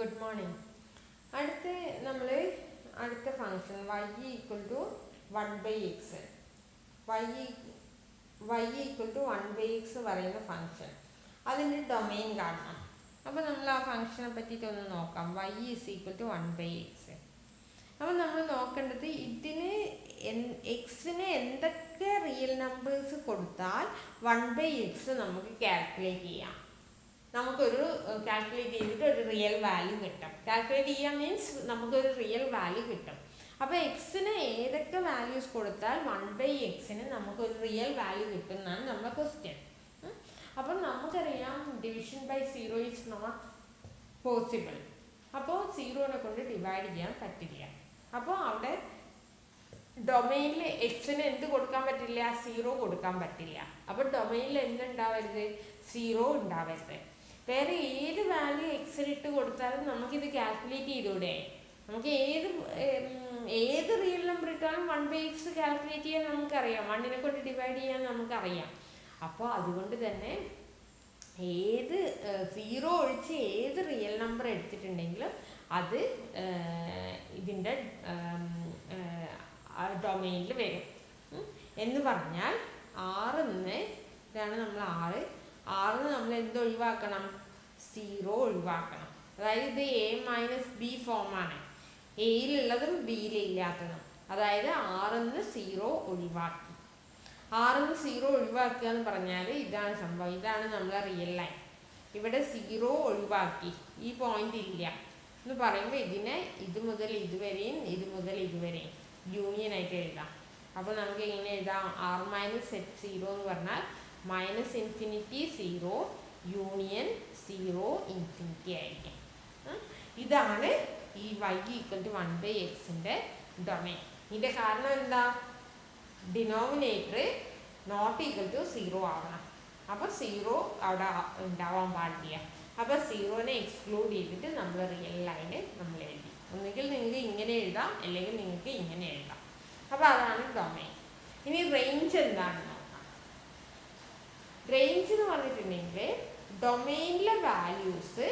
Good morning. അടുത്ത function y equal to 1/x, y equal to 1/x പറയുന്ന function, അതിൻ്റെ domain കാണണം. അപ്പോൾ നമ്മൾ ആ ഫംഗ്ഷനെ പറ്റിയിട്ടൊന്ന് നോക്കാം. y is equal to 1/x. അപ്പോൾ നമ്മൾ നോക്കേണ്ടത് ഇതിന് എക്സിന് എന്തൊക്കെ റിയൽ നമ്പേഴ്സ് കൊടുത്താൽ 1/x നമുക്ക് കാൽക്കുലേറ്റ് ചെയ്യാം. നമുക്കൊരു കാൽക്കുലേറ്റ് ചെയ്തിട്ട് ഒരു റിയൽ വാല്യൂ കിട്ടും. കാൽക്കുലേറ്റ് ചെയ്യാൻ മീൻസ് നമുക്കൊരു റിയൽ വാല്യൂ കിട്ടും. അപ്പോൾ എക്സിന് ഏതൊക്കെ വാല്യൂസ് കൊടുത്താൽ 1/xന് നമുക്കൊരു റിയൽ വാല്യൂ കിട്ടും എന്നാണ് നമ്മുടെ ക്വസ്റ്റ്യൻ. അപ്പം നമുക്കറിയാം division by 0 is not possible. അപ്പോൾ 0നെ കൊണ്ട് ഡിവൈഡ് ചെയ്യാൻ പറ്റില്ല. അപ്പോൾ അവിടെ ഡൊമെയിനിൽ എക്സിന് എന്ത് കൊടുക്കാൻ പറ്റില്ല? 0 കൊടുക്കാൻ പറ്റില്ല. അപ്പോൾ ഡൊമെയിനിൽ എന്തുണ്ടാവരുത്? 0 ഉണ്ടാവരുത്. വേറെ ഏത് വാല്യൂ എക്സിലിട്ട് കൊടുത്താലും നമുക്കിത് കാൽക്കുലേറ്റ് ചെയ്തൂടെ? നമുക്ക് ഏത് റിയൽ നമ്പർ ഇട്ടാലും 1/x കാൽക്കുലേറ്റ് ചെയ്യാൻ നമുക്കറിയാം. 1നെ കൊണ്ട് ഡിവൈഡ് ചെയ്യാൻ നമുക്കറിയാം. അപ്പോൾ അതുകൊണ്ട് തന്നെ 0 ഒഴിച്ച് ഏത് റിയൽ നമ്പർ എടുത്തിട്ടുണ്ടെങ്കിലും അത് ഇതിൻ്റെ ഡൊമെയിനിൽ വരും. എന്ന് പറഞ്ഞാൽ 6 ഇതാണ് നമ്മൾ 6 നമ്മൾ എന്ത് ഒഴിവാക്കണം? 0 ഒഴിവാക്കണം. അതായത് ഇത് A-B ഫോമാണ്. എയിലുള്ളതും ബിയിലില്ലാത്തതും. അതായത് 6 ഒഴിവാക്കി. 0 ഒഴിവാക്കുക എന്ന് പറഞ്ഞാൽ ഇതാണ് സംഭവം. ഇതാണ് നമ്മളെ റിയൽ ലൈൻ. ഇവിടെ 0 ഒഴിവാക്കി, ഈ പോയിന്റ് ഇല്ല എന്ന് പറയുമ്പോൾ ഇതിനെ ഇത് മുതൽ ഇതുവരെയും ഇത് മുതൽ ഇതുവരെയും യൂണിയൻ ആയിട്ട് എഴുതാം. അപ്പോൾ നമുക്ക് എങ്ങനെ എഴുതാം? R-H0 എന്ന് പറഞ്ഞാൽ -∞ 0 യൂണിയൻ 0 ഇൻഫിനിറ്റി ആയിരിക്കും. ഇതാണ് ഈ y ഈക്വൽ ടു 1/xൻ്റെ ഡൊമെയിൻ. ഇതിൻ്റെ കാരണം എന്താ? ഡിനോമിനേറ്റർ നോട്ട് ഈക്വൽ ടു 0 ആവണം. അപ്പോൾ 0 അവിടെ ഉണ്ടാവാൻ പാടില്ല. അപ്പോൾ 0നെ എക്സ്ക്ലൂഡ് ചെയ്തിട്ട് നമ്മൾ റിയൽ ലൈന് നമ്മൾ എഴുതി. ഒന്നുകിൽ നിങ്ങൾക്ക് ഇങ്ങനെ എഴുതാം, അല്ലെങ്കിൽ നിങ്ങൾക്ക് ഇങ്ങനെ എഴുതാം. അപ്പോൾ അതാണ് ഡൊമെയിൻ. ഇനി റേഞ്ച് എന്താണെന്ന് നോക്കാം. റേഞ്ച് എന്ന് പറഞ്ഞിട്ടുണ്ടെങ്കിൽ ഡൊമെയിനിലെ വാല്യൂസ്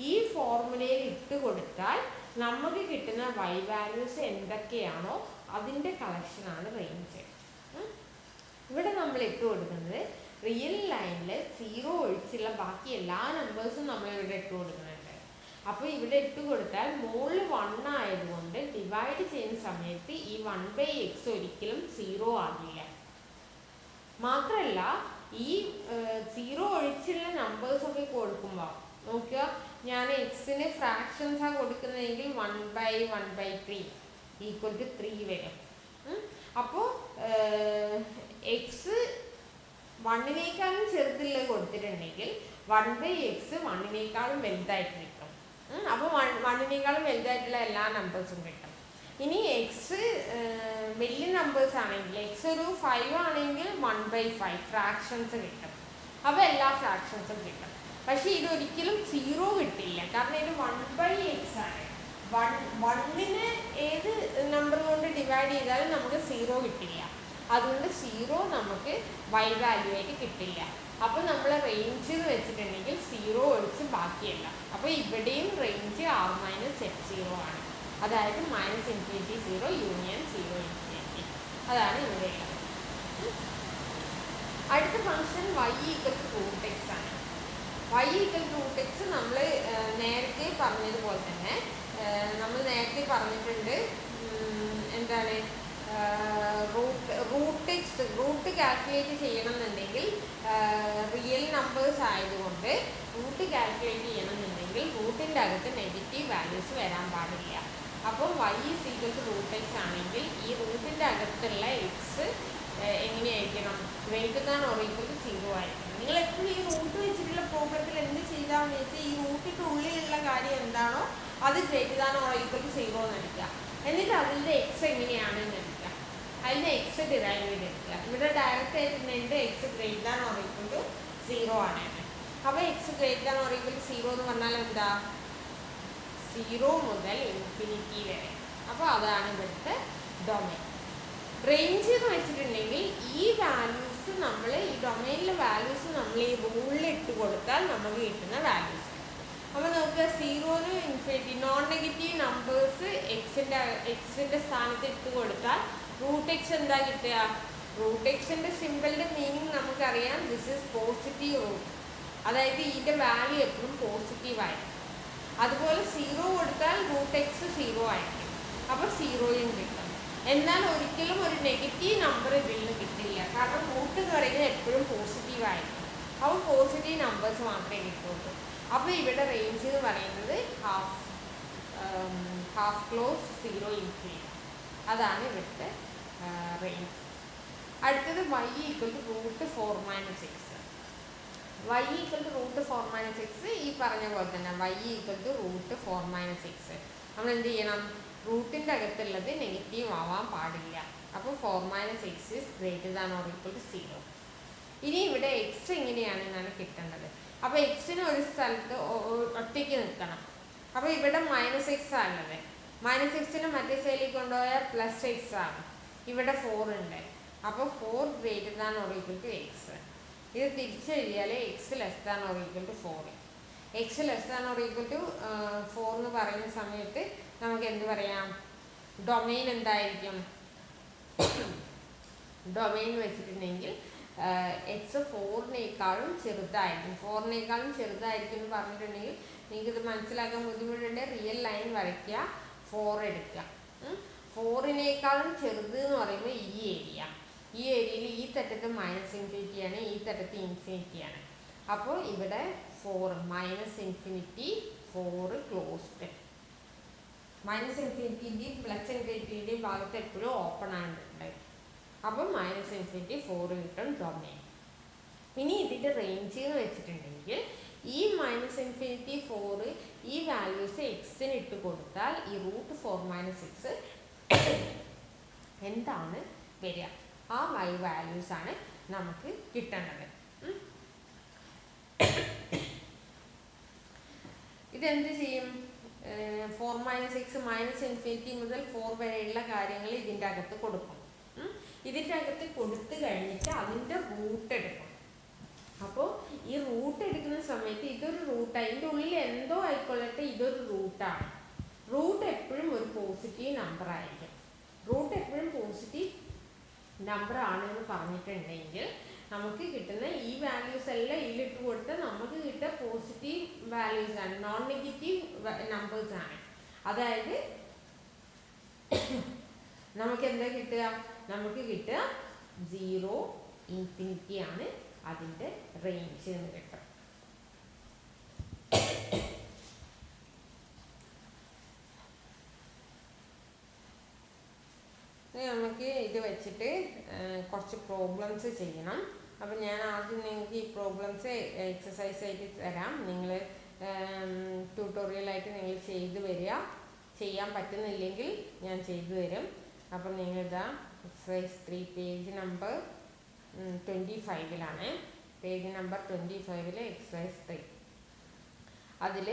ഈ ഫോർമുലയിൽ ഇട്ട് കൊടുത്താൽ നമുക്ക് കിട്ടുന്ന y വാല്യൂസ് എന്തൊക്കെയാണോ അതിൻ്റെ കളക്ഷനാണ് റേഞ്ച്. ഇവിടെ നമ്മൾ ഇട്ട് കൊടുക്കുന്നത് റിയൽ ലൈനിൽ 0 ഒഴിച്ചുള്ള ബാക്കി എല്ലാ നമ്പേഴ്സും നമ്മൾ ഇവിടെ ഇട്ട് കൊടുക്കുന്നുണ്ട്. അപ്പോൾ ഇവിടെ ഇട്ട് കൊടുത്താൽ മുകളിൽ 1 ആയതുകൊണ്ട് ഡിവൈഡ് ചെയ്യുന്ന സമയത്ത് ഈ 1/x ഒരിക്കലും 0 ആകില്ല. മാത്രമല്ല ഈ 0 ഒഴിച്ചുള്ള നമ്പേഴ്സൊക്കെ കൊടുക്കുമ്പോൾ നോക്കുക, ഞാൻ എക്സിന് ഫ്രാക്ഷൻസാണ് കൊടുക്കുന്നതെങ്കിൽ 1/1/3 ഈക്വൽ ടു 3 വരും. അപ്പോൾ എക്സ് 1നേക്കാളും ചെറുതുള്ളത് കൊടുത്തിട്ടുണ്ടെങ്കിൽ 1/x 1നേക്കാളും വലുതായിട്ട് കിട്ടും. അപ്പോൾ 1നേക്കാളും വലുതായിട്ടുള്ള എല്ലാ നമ്പേഴ്സും കിട്ടും. ഇനി എക്സ് വലിയ നമ്പേഴ്സ് ആണെങ്കിൽ എക്സ് ഒരു 5 ആണെങ്കിൽ 1/5 ഫ്രാക്ഷൻസ് കിട്ടും. അപ്പോൾ എല്ലാ ഫ്രാക്ഷൻസും കിട്ടും. പക്ഷേ ഇതൊരിക്കലും 0 കിട്ടില്ല. കാരണം ഇത് 1/x ആണ്. 1നെ ഏത് നമ്പർ കൊണ്ട് ഡിവൈഡ് ചെയ്താലും നമുക്ക് 0 കിട്ടില്ല. അതുകൊണ്ട് 0 നമുക്ക് y വാല്യൂ ആയിട്ട് കിട്ടില്ല. അപ്പോൾ നമ്മൾ റേഞ്ച് എന്ന് വെച്ചിട്ടുണ്ടെങ്കിൽ 0 ഒഴിച്ച് ബാക്കിയല്ല. അപ്പോൾ ഇവിടെയും റേഞ്ച് R-H0 ആണ്. അതായത് -∞ 0 യൂണിയൻ 0 ഇൻഫിനിറ്റി. അതാണ് ഇവിടെ ഉള്ളത്. അടുത്ത function y equal to √x ആണ്. y ഈക്വൽ ടു √x നമ്മൾ നേരത്തെ പറഞ്ഞതുപോലെ തന്നെ നമ്മൾ നേരത്തെ പറഞ്ഞിട്ടുണ്ട്. എന്താണ് റൂട്ട് കാൽക്കുലേറ്റ് ചെയ്യണമെന്നുണ്ടെങ്കിൽ റിയൽ നമ്പേഴ്സ് ആയതുകൊണ്ട് റൂട്ട് കാൽക്കുലേറ്റ് ചെയ്യണമെന്നുണ്ടെങ്കിൽ റൂട്ടിൻ്റെ അകത്ത് നെഗറ്റീവ് വാല്യൂസ് വരാൻ പാടില്ല. അപ്പം y is equal to √x ആണെങ്കിൽ ഈ റൂട്ടിൻ്റെ അകത്തുള്ള എക്സ് എങ്ങനെയായിരിക്കണം? Greater than or equal to 0 ആയിരിക്കണം. നിങ്ങൾ എപ്പോഴും ഈ റൂട്ട് വെച്ചിട്ടുള്ള പ്രോബ്ലത്തിൽ എന്ത് ചെയ്താണെന്ന് വെച്ചാൽ ഈ റൂട്ടിൻ്റെ ഉള്ളിലുള്ള കാര്യം എന്താണോ അത് greater than or equal to 0 എന്ന് എടുക്കുക. എന്നിട്ട് അതിൻ്റെ എക്സ് എങ്ങനെയാണെന്ന് എടുക്കുക, അതിൻ്റെ എക്സ് ഡിറൈവ് ചെയ്തെടുക്കുക. ഇവിടെ ഡയറക്റ്റ് ആയിട്ടുണ്ടെങ്കിൽ x greater than or equal to 0 ആണ്. അപ്പോൾ x greater than or equal to 0 എന്ന് പറഞ്ഞാൽ എന്താ? 0 മുതൽ ഇൻഫിനിറ്റി വരെ. അപ്പോൾ അതാണ് ഇവിടുത്തെ ഡൊമെയിൻ. റേഞ്ച് എന്ന് വെച്ചിട്ടുണ്ടെങ്കിൽ ഈ വാല്യൂസ് നമ്മൾ ഈ ഡൊമെയിനിലെ വാല്യൂസ് നമ്മൾ ഈ റൂളിൽ ഇട്ട് കൊടുത്താൽ നമുക്ക് കിട്ടുന്ന വാല്യൂസ്. അപ്പോൾ നോക്കുക, 0 നും ∞ നെഗറ്റീവ് നമ്പേഴ്സ് എക്സിൻ്റെ സ്ഥാനത്ത് ഇട്ട് കൊടുത്താൽ റൂട്ട് എക്സ് എന്താ കിട്ടുക? റൂട്ട് എക്സിൻ്റെ സിമ്പിളിൻ്റെ മീനിങ് നമുക്കറിയാം, ദിസ് ഈസ് പോസിറ്റീവ് റൂട്ട്, അതായത് ഇതിൻ്റെ വാല്യൂ എപ്പോഴും പോസിറ്റീവായിരിക്കും. അതുപോലെ 0 കൊടുത്താൽ റൂട്ട് എക്സ് 0 ആയിരിക്കും, അപ്പോൾ 0യും കിട്ടും. എന്നാൽ ഒരിക്കലും ഒരു നെഗറ്റീവ് നമ്പർ ഇതിൽ നിന്ന് കിട്ടില്ല, കാരണം റൂട്ട് എന്ന് പറയുന്നത് എപ്പോഴും പോസിറ്റീവായിരിക്കും. അപ്പോൾ പോസിറ്റീവ് നമ്പേഴ്സ് മാത്രമേ കിട്ടുള്ളൂ. അപ്പോൾ ഇവിടെ റേഞ്ച് എന്ന് പറയുന്നത് ഹാഫ് ക്ലോസ് 0 ഇൻഫിനിറ്റി, അതാണ് ഇവിടുത്തെ റേഞ്ച്. അടുത്തത് y equal to root 4 - 6. y equal to root 4 - 6 ഈ പറഞ്ഞ പോലെ തന്നെ y ഈക്വൽ ടു റൂട്ട് 4 - 6. നമ്മൾ എന്ത് ചെയ്യണം? റൂട്ടിൻ്റെ അകത്തുള്ളത് നെഗറ്റീവ് ആവാൻ പാടില്ല. അപ്പോൾ 4 - 6 is greater than or equal to 0. ഇനി ഇവിടെ എക്സ് എങ്ങനെയാണെന്നാണ് കിട്ടേണ്ടത്. അപ്പോൾ എക്സിന് ഒരു സ്ഥലത്ത് ഒറ്റയ്ക്ക് നിൽക്കണം. അപ്പോൾ ഇവിടെ -x ആണുള്ളത്, -xന് മറ്റേ സൈഡിലേക്ക് കൊണ്ടുപോയാൽ +x ആണ്. ഇവിടെ 4 ഉണ്ട്, അപ്പോൾ 4 greater than or equal to x. ഇത് തിരിച്ചെഴുതിയാൽ x less than or equal to 4. x less than or equal to 4 എന്ന് പറയുന്ന സമയത്ത് നമുക്ക് എന്ത് പറയാം? ഡൊമെയിൻ എന്തായിരിക്കും? ഡൊമെയിൻ വെച്ചിട്ടുണ്ടെങ്കിൽ എക്സ് 4-നേക്കാളും ചെറുതായിരിക്കും. 4-നേക്കാളും ചെറുതായിരിക്കും എന്ന് പറഞ്ഞിട്ടുണ്ടെങ്കിൽ നിങ്ങൾക്കിത് മനസ്സിലാക്കാൻ ബുദ്ധിമുട്ടുണ്ട്. റിയൽ ലൈൻ വരയ്ക്കുക, 4 എടുക്കുക. 4-നേക്കാളും ചെറുത് എന്ന് പറയുമ്പോൾ ഈ ഏരിയയിൽ ഈ തട്ടത്ത് -∞ ആണ്, ഈ തട്ടത്ത് ∞ആണ്. അപ്പോൾ ഇവിടെ 4 -∞, 4 ക്ലോസ്ഡ്. -∞ +∞ ഭാഗത്ത് എപ്പോഴും ഓപ്പൺ ആയിട്ടുണ്ട്. അപ്പം -∞, 4 കിട്ടും ഡൊമെയിൻ. ഇനി ഇതിൻ്റെ റേഞ്ച് എന്ന് വെച്ചിട്ടുണ്ടെങ്കിൽ ഈ -∞, 4 ഈ വാല്യൂസ് എക്സിന് ഇട്ട് കൊടുത്താൽ ഈ റൂട്ട് 4 - 6 എന്താണ് വരിക? ആ വാല്യൂസ് ആണ് നമുക്ക് കിട്ടേണ്ടത്. ഇതെന്ത് ചെയ്യും? 4 - 6 -∞ മുതൽ 4 വരെയുള്ള കാര്യങ്ങൾ ഇതിൻ്റെ അകത്ത് കൊടുക്കും. ഇതിൻ്റെ അകത്ത് കൊടുത്തു കഴിഞ്ഞിട്ട് അതിൻ്റെ റൂട്ട് എടുക്കും. അപ്പോൾ ഈ റൂട്ട് എടുക്കുന്ന സമയത്ത് ഇതൊരു റൂട്ട്, അതിൻ്റെ ഉള്ളിൽ എന്തോ ആയിക്കൊള്ളട്ടെ, ഇതൊരു റൂട്ടാണ്. റൂട്ട് എപ്പോഴും ഒരു പോസിറ്റീവ് നമ്പർ ആയിരിക്കും. റൂട്ട് എപ്പോഴും പോസിറ്റീവ് നമ്പർ ആണെന്ന് പറഞ്ഞിട്ടുണ്ടെങ്കിൽ നമുക്ക് കിട്ടുന്ന ഈ വാല്യൂസ് എല്ലാം ഇതിലിട്ട് കൊടുത്താൽ നമുക്ക് കിട്ടുക പോസിറ്റീവ് വാല്യൂസ് ആണ്, നോൺ നെഗറ്റീവ് നമ്പേഴ്സ് ആണ്. അതായത് നമുക്ക് എന്താ കിട്ടുക? നമുക്ക് കിട്ടുക 0, ഇൻഫിനിറ്റി ആണ് അതിൻ്റെ റേഞ്ച് എന്ന് കിട്ടും. നമുക്ക് ഇത് വെച്ചിട്ട് കുറച്ച് പ്രോബ്ലംസ് ചെയ്യണം. അപ്പോൾ ഞാൻ ആദ്യം നിങ്ങൾക്ക് ഈ പ്രോബ്ലംസ് എക്സസൈസ് ആയിട്ട് തരാം. നിങ്ങൾ ട്യൂട്ടോറിയലായിട്ട് നിങ്ങൾ ചെയ്ത് വരിക. ചെയ്യാൻ പറ്റുന്നില്ലെങ്കിൽ ഞാൻ ചെയ്തു തരും. അപ്പം നിങ്ങളിതാ എക്സസൈസ് 3 പേജ് നമ്പർ 25-ലാണ്. പേജ് നമ്പർ 25-ൽ എക്സസൈസ് 3. അതിൽ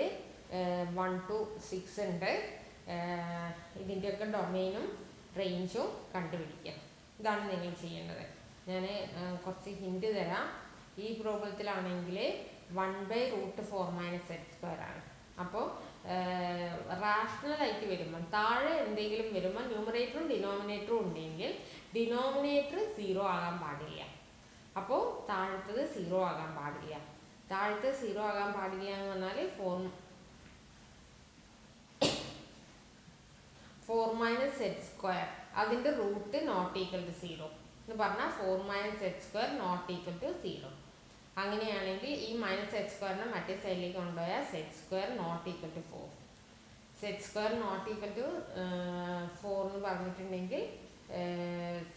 1 to 6 ഉണ്ട്. ഇതിൻ്റെയൊക്കെ ഡൊമെയിനും റേഞ്ചും കണ്ടുപിടിക്കുക. ഇതാണ് നിങ്ങൾ ചെയ്യേണ്ടത്. ഞാൻ കുറച്ച് ഹിൻറ്റ് തരാം. ഈ പ്രോബ്ലത്തിലാണെങ്കിൽ 1/√4 - z² ആണ്. അപ്പോൾ റാഷണലായിട്ട് വരുമ്പോൾ താഴെ എന്തെങ്കിലും വരുമ്പോൾ ന്യൂമറേറ്ററും ഡിനോമിനേറ്ററും ഉണ്ടെങ്കിൽ ഡിനോമിനേറ്റർ 0 ആകാൻ പാടില്ല. അപ്പോൾ താഴത്തത് 0 ആകാൻ പാടില്ല. താഴത്തെ 0 ആകാൻ പാടില്ല എന്ന് പറഞ്ഞാൽ 4 - z², അതിൻ്റെ റൂട്ട് നോട്ട് ഈക്വൽ ടു 0 എന്ന് പറഞ്ഞാൽ 4 - z² നോട്ട് ഈക്വൽ ടു 0. അങ്ങനെയാണെങ്കിൽ ഈ -z² മറ്റേ സൈഡിലേക്ക് കൊണ്ടുപോയാൽ z² not equal to 4. z² not equal to 4 എന്ന് പറഞ്ഞിട്ടുണ്ടെങ്കിൽ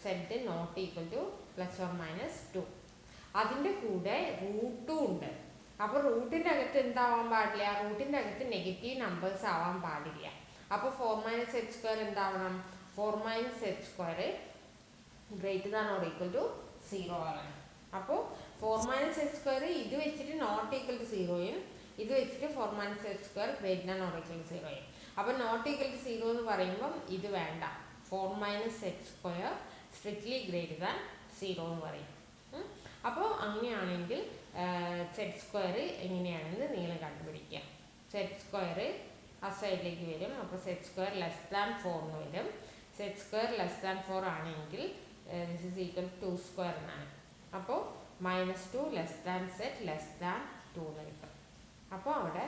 z not equal to +or-2. അതിൻ്റെ കൂടെ റൂട്ടും ഉണ്ട്. അപ്പോൾ റൂട്ടിൻ്റെ അകത്ത് എന്താവാൻ പാടില്ല? റൂട്ടിൻ്റെ അകത്ത് നെഗറ്റീവ് നമ്പേഴ്സ് ആവാൻ പാടില്ല. അപ്പോൾ 4 - z² എന്താവണം? 4 - z² greater than or equal to 0 ആകണം. അപ്പോൾ 4 - z² ഇത് വെച്ചിട്ട് നോട്ട് ഈക്വൽ ടു 0യും ഇത് വെച്ചിട്ട് 4 - z² greater than or equal to 0യും. അപ്പോൾ നോട്ട് ഈക്വൽ ടു 0 എന്ന് പറയുമ്പം ഇത് വേണ്ട. 4 - z² സ്ട്രിക്ട്ലി ഗ്രേറ്റർ ദാൻ 0 എന്ന് പറയും. അപ്പോൾ അങ്ങനെയാണെങ്കിൽ z² എങ്ങനെയാണെന്ന് നിങ്ങൾ കണ്ടുപിടിക്കുക. z² ആ സൈഡിലേക്ക് വരും. അപ്പോൾ സെറ്റ് സ്ക്വയർ ലെസ് ദാൻ 4 എന്ന് വരും. സെറ്റ് സ്ക്വയർ ലെസ് ദാൻ 4 ആണെങ്കിൽ this is equal to 2 square എന്നാണ്. അപ്പോൾ -2 less than set less than 2 എന്ന് കിട്ടും. അപ്പോൾ അവിടെ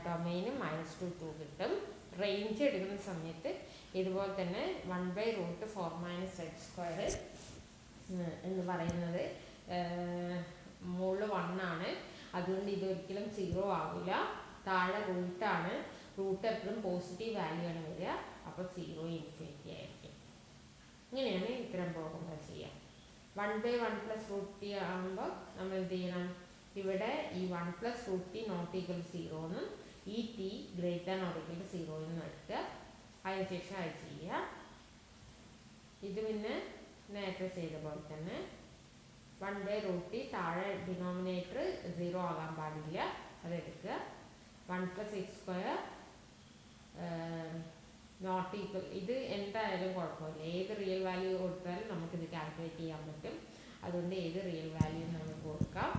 ഡൊമൈന് -2 2 കിട്ടും. റേഞ്ച് എടുക്കുന്ന സമയത്ത് ഇതുപോലെ തന്നെ 1/√4 - z² എന്ന് പറയുന്നത് മുകളിൽ 1 ആണ്. അതുകൊണ്ട് ഇതൊരിക്കലും 0 ആവില്ല. താഴെ റൂട്ടാണ്. റൂട്ട് എപ്പോഴും പോസിറ്റീവ് വാല്യൂ ആണ് വരിക. അപ്പോൾ 0 ഇൻഫിനിറ്റി ആയിരിക്കും. ഇങ്ങനെയാണ് ഇത്തരം പ്രോബ്ലം ചെയ്യുക. 1/1 + √t ആകുമ്പോൾ നമ്മൾ എന്ത് ചെയ്യണം? ഇവിടെ ഈ 1 + √t ≠ 0 എന്നും ഈ t > or = 0 എന്നും എടുക്കുക. അതിനുശേഷം അത് ചെയ്യുക. ഇത് പിന്നെ നേരത്തെ ചെയ്ത പോലെ തന്നെ 1/√t താഴെ ഡിനോമിനേറ്റർ 0 ആകാൻ പാടില്ല. അതെടുക്കുക. 1 + x² ≠ ഇത് എന്തായാലും കുഴപ്പമില്ല. ഏത് റിയൽ വാല്യൂ കൊടുത്താലും നമുക്കിത് കാൽക്കുലേറ്റ് ചെയ്യാൻ പറ്റും. അതുകൊണ്ട് ഏത് റിയൽ വാല്യൂ നമുക്ക് കൊടുക്കാം.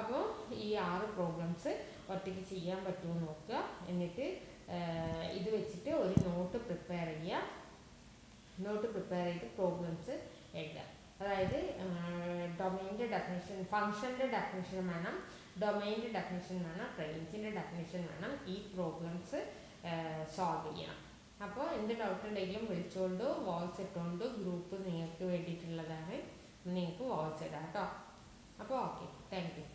അപ്പോൾ ഈ 6 പ്രോബ്ലംസ് ഒറ്റയ്ക്ക് ചെയ്യാൻ പറ്റുമോ നോക്കുക. എന്നിട്ട് ഇത് വെച്ചിട്ട് ഒരു നോട്ട് പ്രിപ്പയർ ചെയ്യുക. നോട്ട് പ്രിപ്പയർ ചെയ്ത് പ്രോബ്ലംസ് എഴുതുക. അതായത് ഡൊമൈൻ്റെ ഡെഫിനിഷൻ, ഫംഗ്ഷൻ്റെ ഡെഫിനിഷൻ വേണം, ഡൊമൈൻ്റെ ഡെഫിനിഷൻ വേണം, റേഞ്ചിൻ്റെ ഡെഫിനിഷൻ വേണം. ഈ പ്രോബ്ലംസ് സോൾവ് ചെയ്യണം. അപ്പോൾ എന്ത് ഡൗട്ട് ഉണ്ടെങ്കിലും വിളിച്ചോണ്ട് വോയിസ് ഇട്ടുകൊണ്ട് ഗ്രൂപ്പ് നിങ്ങൾക്ക് വേണ്ടിയിട്ടുള്ളതാണ്. നിങ്ങൾക്ക് വോയിസ് ഇടാം കേട്ടോ. അപ്പോൾ ഓക്കെ, താങ്ക് യു.